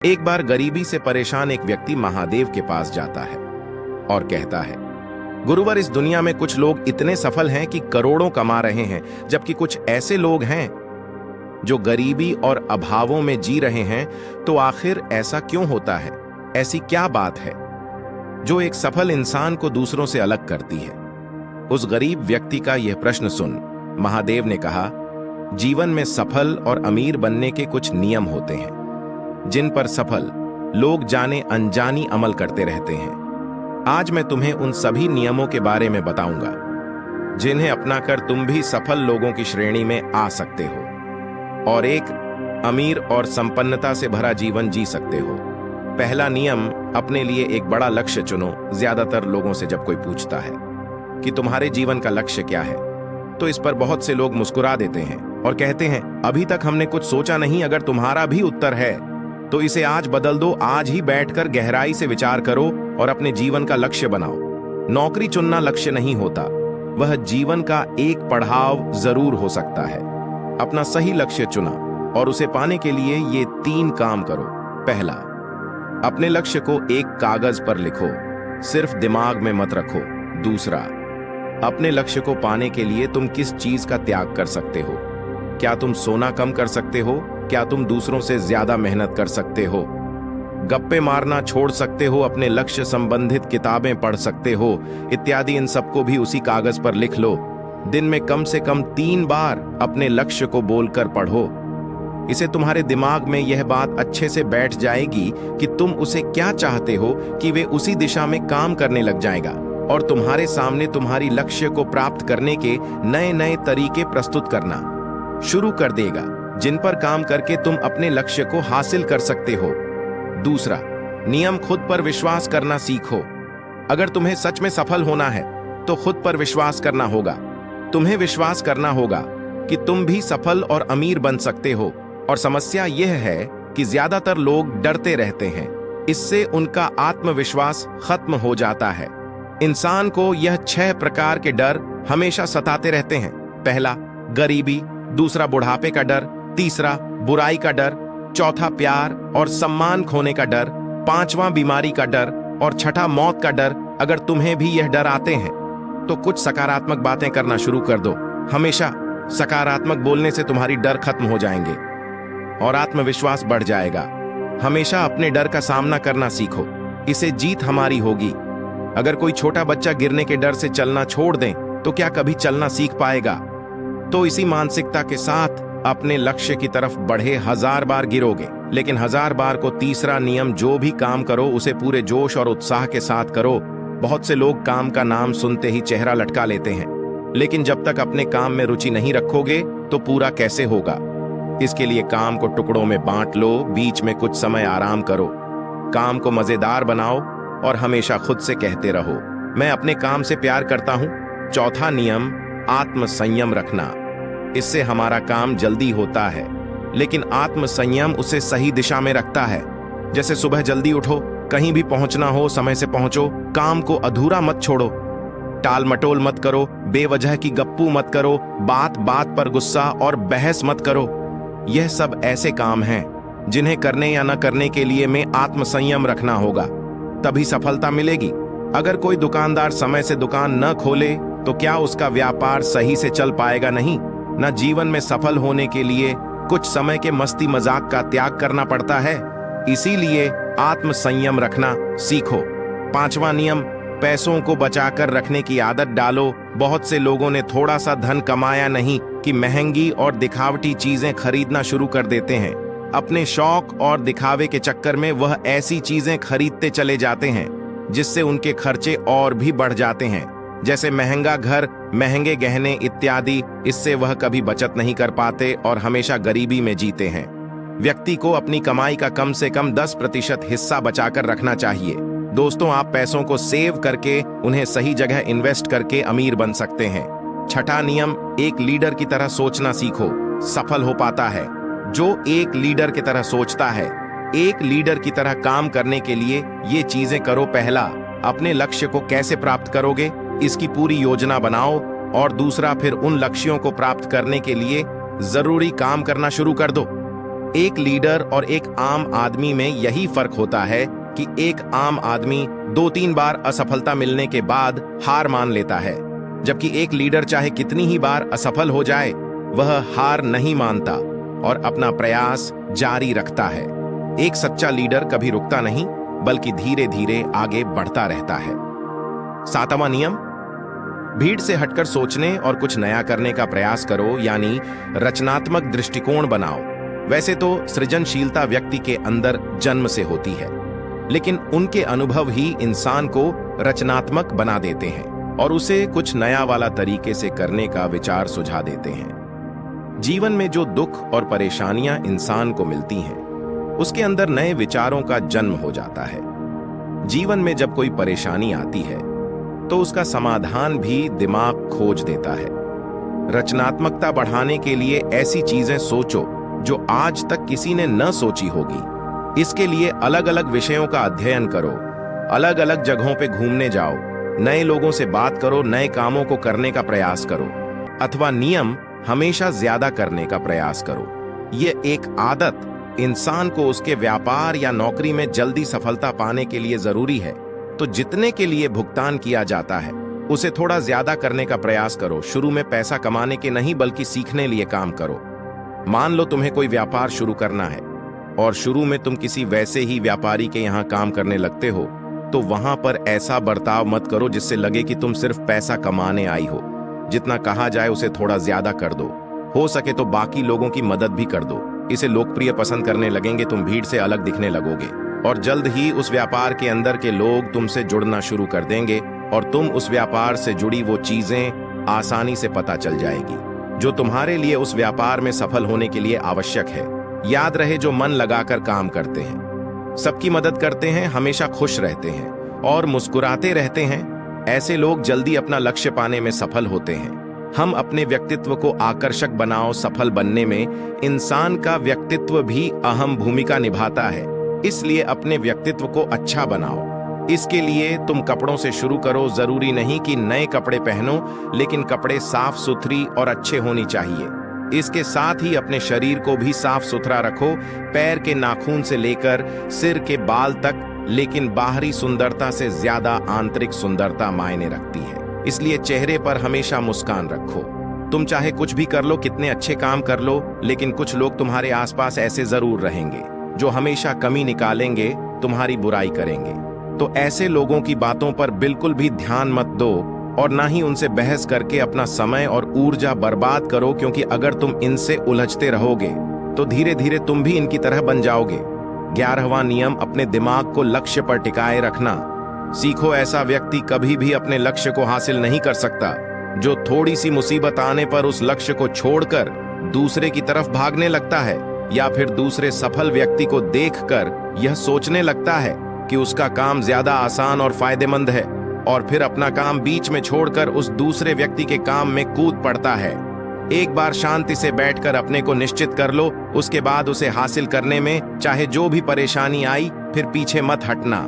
एक बार गरीबी से परेशान एक व्यक्ति महादेव के पास जाता है और कहता है, गुरुवर, इस दुनिया में कुछ लोग इतने सफल हैं कि करोड़ों कमा रहे हैं, जबकि कुछ ऐसे लोग हैं जो गरीबी और अभावों में जी रहे हैं। तो आखिर ऐसा क्यों होता है? ऐसी क्या बात है जो एक सफल इंसान को दूसरों से अलग करती है? उस गरीब व्यक्ति का यह प्रश्न सुन महादेव ने कहा, जीवन में सफल और अमीर बनने के कुछ नियम होते हैं जिन पर सफल लोग जाने अनजानी अमल करते रहते हैं। आज मैं तुम्हें उन सभी नियमों के बारे में बताऊंगा जिन्हें अपनाकर तुम भी सफल लोगों की श्रेणी में आ सकते हो और एक अमीर और संपन्नता से भरा जीवन जी सकते हो। पहला नियम, अपने लिए एक बड़ा लक्ष्य चुनो। ज्यादातर लोगों से जब कोई पूछता है कि तुम्हारे जीवन का लक्ष्य क्या है, तो इस पर बहुत से लोग मुस्कुरा देते हैं और कहते हैं, अभी तक हमने कुछ सोचा नहीं। अगर तुम्हारा भी उत्तर है तो इसे आज बदल दो। आज ही बैठकर गहराई से विचार करो और अपने जीवन का लक्ष्य बनाओ। नौकरी चुनना लक्ष्य नहीं होता, वह जीवन का एक पड़ाव जरूर हो सकता है। अपना सही लक्ष्य चुना और उसे पाने के लिए ये 3 काम करो। पहला, अपने लक्ष्य को एक कागज पर लिखो, सिर्फ दिमाग में मत रखो। दूसरा, अपने लक्ष्य को पाने के लिए तुम किस चीज का त्याग कर सकते हो? क्या तुम सोना कम कर सकते हो? क्या तुम दूसरों से ज्यादा मेहनत कर सकते हो? गप्पे मारना छोड़ सकते हो? अपने लक्ष्य संबंधित किताबें पढ़ सकते हो? इत्यादि। इन सबको भी उसी कागज पर लिख लो। दिन में कम से कम 3 बार अपने लक्ष्य को बोलकर पढ़ो। इसे तुम्हारे दिमाग में यह बात अच्छे से बैठ जाएगी कि तुम उसे क्या चाहते हो कि वे उसी दिशा में काम करने लग जाएगा और तुम्हारे सामने तुम्हारी लक्ष्य को प्राप्त करने के नए नए तरीके प्रस्तुत करना शुरू कर देगा, जिन पर काम करके तुम अपने लक्ष्य को हासिल कर सकते हो। दूसरा नियम, खुद पर विश्वास करना सीखो। अगर तुम्हें सच में सफल होना है तो खुद पर विश्वास करना होगा। तुम्हें विश्वास करना होगा कि तुम भी सफल और अमीर बन सकते हो। और समस्या यह है कि ज्यादातर लोग डरते रहते हैं। इससे उनका आत्मविश्वास खत्म हो जाता है। इंसान को यह 6 प्रकार के डर हमेशा सताते रहते हैं। पहला, गरीबी। दूसरा, बुढ़ापे का डर। तीसरा, बुराई का डर। चौथा, प्यार और सम्मान खोने का डर। 5वां, बीमारी का डर। और छठा, मौत का डर। अगर तुम्हें भी यह डर आते हैं तो कुछ सकारात्मक बातें करना शुरू कर दो। हमेशा सकारात्मक बोलने से तुम्हारी डर खत्म हो जाएंगे और आत्मविश्वास बढ़ जाएगा। हमेशा अपने डर का सामना करना सीखो, इसे जीत हमारी होगी। अगर कोई छोटा बच्चा गिरने के डर से चलना छोड़ दे तो क्या कभी चलना सीख पाएगा? तो इसी मानसिकता के साथ अपने लक्ष्य की तरफ बढ़े। 1000 बार गिरोगे, लेकिन 1000 बार को तीसरा नियम, जो भी काम करो उसे पूरे जोश और उत्साह के साथ करो। बहुत से लोग काम का नाम सुनते ही चेहरा लटका लेते हैं, लेकिन जब तक अपने काम में रुचि नहीं रखोगे तो पूरा कैसे होगा? इसके लिए काम को टुकड़ों में बांट लो, बीच में कुछ समय आराम करो, काम को मजेदार बनाओ और हमेशा खुद से कहते रहो, मैं अपने काम से प्यार करता हूं। चौथा नियम, आत्म संयम रखना। इससे हमारा काम जल्दी होता है, लेकिन आत्म संयम उसे सही दिशा में रखता है। जैसे सुबह जल्दी उठो, कहीं भी पहुंचना हो समय से पहुंचो, काम को अधूरा मत छोड़ो, टाल मटोल मत करो, बेवजह की गप्पू मत करो, बात बात पर गुस्सा और बहस मत करो। यह सब ऐसे काम हैं जिन्हें करने या न करने के लिए में आत्म संयम रखना होगा, तभी सफलता मिलेगी। अगर कोई दुकानदार समय से दुकान न खोले तो क्या उसका व्यापार सही से चल पाएगा? नहीं। न जीवन में सफल होने के लिए कुछ समय के मस्ती मजाक का त्याग करना पड़ता है। इसीलिए आत्म संयम रखना सीखो। 5वां नियम, पैसों को बचाकर रखने की आदत डालो। बहुत से लोगों ने थोड़ा सा धन कमाया नहीं कि महंगी और दिखावटी चीजें खरीदना शुरू कर देते हैं। अपने शौक और दिखावे के चक्कर में वह ऐसी चीजें खरीदते चले जाते हैं जिससे उनके खर्चे और भी बढ़ जाते हैं, जैसे महंगा घर, महंगे गहने इत्यादि। इससे वह कभी बचत नहीं कर पाते और हमेशा गरीबी में जीते हैं। व्यक्ति को अपनी कमाई का कम से कम 10% हिस्सा बचाकर रखना चाहिए। दोस्तों, आप पैसों को सेव करके उन्हें सही जगह इन्वेस्ट करके अमीर बन सकते हैं। छठा नियम, एक लीडर की तरह सोचना सीखो। सफल हो पाता है जो एक लीडर की तरह सोचता है। एक लीडर की तरह काम करने के लिए ये चीजें करो। पहला, अपने लक्ष्य को कैसे प्राप्त करोगे, इसकी पूरी योजना बनाओ। और दूसरा, फिर उन लक्ष्यों को प्राप्त करने के लिए जरूरी काम करना शुरू कर दो। एक लीडर और एक आम आदमी में यही फर्क होता है कि एक आम आदमी 2-3 बार असफलता मिलने के बाद हार मान लेता है, जबकि एक लीडर चाहे कितनी ही बार असफल हो जाए, वह हार नहीं मानता और अपना प्रयास जारी रखता है। एक सच्चा लीडर कभी रुकता नहीं, बल्कि धीरे धीरे आगे बढ़ता रहता है। 7वां नियम, भीड़ से हटकर सोचने और कुछ नया करने का प्रयास करो, यानी रचनात्मक दृष्टिकोण बनाओ। वैसे तो सृजनशीलता व्यक्ति के अंदर जन्म से होती है, लेकिन उनके अनुभव ही इंसान को रचनात्मक बना देते हैं और उसे कुछ नया वाला तरीके से करने का विचार सुझा देते हैं। जीवन में जो दुख और परेशानियां इंसान को मिलती हैं, उसके अंदर नए विचारों का जन्म हो जाता है। जीवन में जब कोई परेशानी आती है तो उसका समाधान भी दिमाग खोज देता है। रचनात्मकता बढ़ाने के लिए ऐसी चीजें सोचो जो आज तक किसी ने न सोची होगी। इसके लिए अलग अलग विषयों का अध्ययन करो, अलग अलग जगहों पे घूमने जाओ, नए लोगों से बात करो, नए कामों को करने का प्रयास करो, अथवा नियम हमेशा ज्यादा करने का प्रयास करो। ये एक आदत इंसान को उसके व्यापार या नौकरी में जल्दी सफलता पाने के लिए जरूरी है। तो जितने के लिए भुगतान किया जाता है उसे थोड़ा ज्यादा करने का प्रयास करो। शुरू में पैसा कमाने के नहीं, बल्कि सीखने लिए काम करो। मान लो तुम्हें कोई व्यापार शुरू करना है और शुरू में तुम किसी वैसे ही व्यापारी के यहाँ काम करने लगते हो, तो वहां पर ऐसा बर्ताव मत करो जिससे लगे कि तुम सिर्फ पैसा कमाने आई हो। जितना कहा जाए उसे थोड़ा ज्यादा कर दो। हो सके तो बाकी लोगों की मदद भी कर दो। इसे लोकप्रिय पसंद करने लगेंगे, तुम भीड़ से अलग दिखने लगोगे और जल्द ही उस व्यापार के अंदर के लोग तुमसे जुड़ना शुरू कर देंगे और तुम उस व्यापार से जुड़ी वो चीजें आसानी से पता चल जाएगी जो तुम्हारे लिए उस व्यापार में सफल होने के लिए आवश्यक है। याद रहे, जो मन लगाकर काम करते हैं, सबकी मदद करते हैं, हमेशा खुश रहते हैं और मुस्कुराते रहते हैं, ऐसे लोग जल्दी अपना लक्ष्य पाने में सफल होते हैं। हम अपने व्यक्तित्व को आकर्षक बनाओ। सफल बनने में इंसान का व्यक्तित्व भी अहम भूमिका निभाता है, इसलिए अपने व्यक्तित्व को अच्छा बनाओ। इसके लिए तुम कपड़ों से शुरू करो। जरूरी नहीं कि नए कपड़े पहनो, लेकिन कपड़े साफ सुथरी और अच्छे होनी चाहिए। इसके साथ ही अपने शरीर को भी साफ सुथरा रखो, पैर के नाखून से लेकर सिर के बाल तक। लेकिन बाहरी सुंदरता से ज्यादा आंतरिक सुंदरता मायने रखती है, इसलिए चेहरे पर हमेशा मुस्कान रखो। तुम चाहे कुछ भी कर लो, कितने अच्छे काम कर लो, लेकिन कुछ लोग तुम्हारे आसपास ऐसे जरूर रहेंगे जो हमेशा कमी निकालेंगे, तुम्हारी बुराई करेंगे। तो ऐसे लोगों की बातों पर बिल्कुल भी ध्यान मत दो और ना ही उनसे बहस करके अपना समय और ऊर्जा बर्बाद करो, क्योंकि अगर तुम इनसे उलझते रहोगे तो धीरे धीरे तुम भी इनकी तरह बन जाओगे। 11वां नियम, अपने दिमाग को लक्ष्य पर टिकाए रखना सीखो। ऐसा व्यक्ति कभी भी अपने लक्ष्य को हासिल नहीं कर सकता जो थोड़ी सी मुसीबत आने पर उस लक्ष्य को छोड़कर दूसरे की तरफ भागने लगता है, या फिर दूसरे सफल व्यक्ति को देखकर यह सोचने लगता है कि उसका काम ज्यादा आसान और फायदेमंद है, और फिर अपना काम बीच में छोड़कर उस दूसरे व्यक्ति के काम में कूद पड़ता है। एक बार शांति से बैठकर अपने को निश्चित कर लो, उसके बाद उसे हासिल करने में चाहे जो भी परेशानी आई, फिर पीछे मत हटना।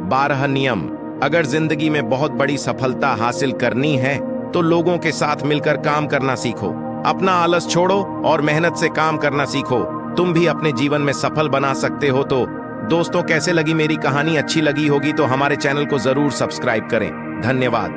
12 नियम, अगर जिंदगी में बहुत बड़ी सफलता हासिल करनी है तो लोगों के साथ मिलकर काम करना सीखो। अपना आलस छोड़ो और मेहनत से काम करना सीखो। तुम भी अपने जीवन में सफल बना सकते हो। तो दोस्तों, कैसे लगी मेरी कहानी? अच्छी लगी होगी तो हमारे चैनल को जरूर सब्सक्राइब करें। धन्यवाद।